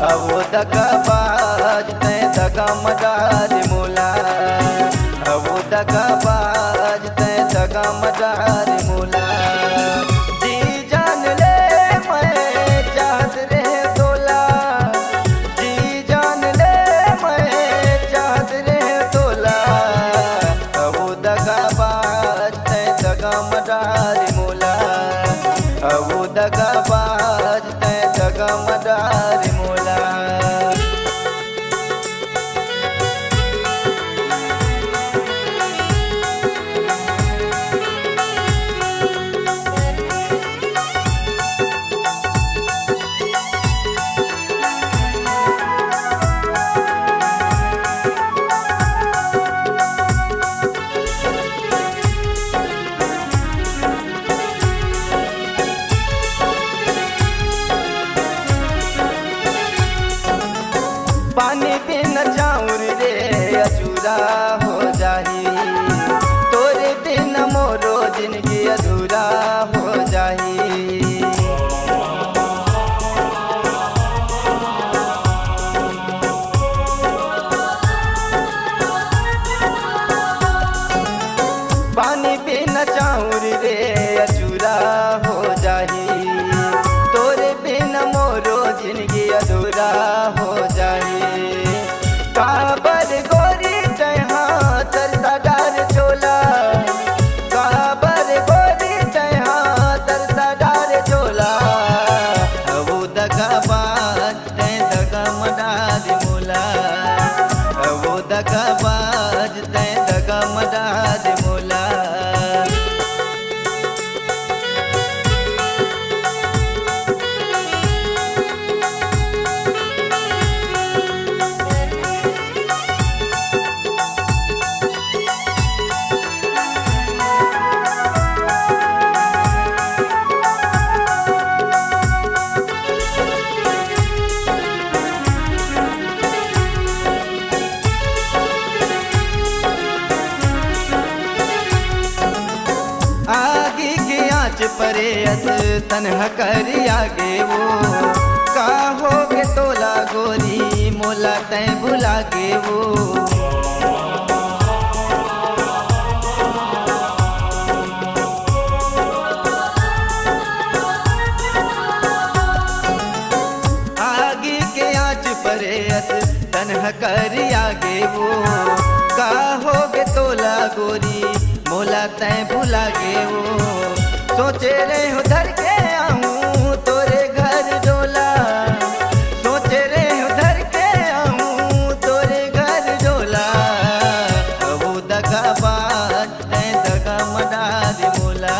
अवो दगाबाज तै दगा मदार मोला, अवो दगाबाज तै दगा मदार मोला। जी जान ले मैं चाहत रे तोला, जी जान ले मैं चाहत रे तोला। अवो दगाबाज तै दगा मदार मोला, अवो दगाबाज तै दगा मदार मोला। पानी बिन चाउर रे अधूरा हो जाही, तोरे बिन मोरो जिंदगी अधूरा हो जाही। पानी बिन चाउर रे अधूरा हो जाही, तोरे बिन मोरो जिंदगी अधूरा हो जाही। काबर गोरी तैहा तरसा डार चोला, काबर गोरी तैहा तरसा डार चोला। अवो दगाबाज तै दगा मदार मोला, अवो दगाबाज तै दगा मदार मोला। आगे के आँच परे अस तन्हा कर आगे वो, का हो गे तोला गोरी मोला तै भुला गे वो। आगे के आँच परे अस तन्हा कर आगे वो, का हो गे तोला गोरी मोला तै भुला गे वो। सोचे रे उधर के आऊँ तोरे घर डोला, सोचे रे उधर के आऊँ तोरे घर डोला। अवो दगाबाज तै दगा मदार मोला,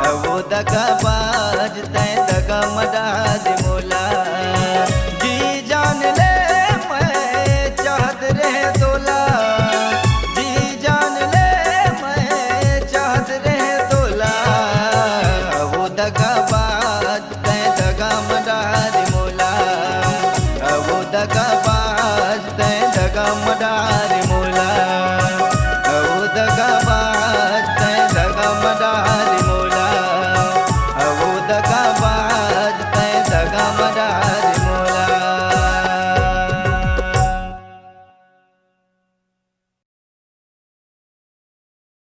अवो दगाबाज तै दगा मदार मोला। जी जान ले मैं चाहत रे तोला, जी जान ले मैं चाहत रे तोला। अवो दगाबाज तै दगा मदार मोला, अवो दगाबाज तै दगा मदार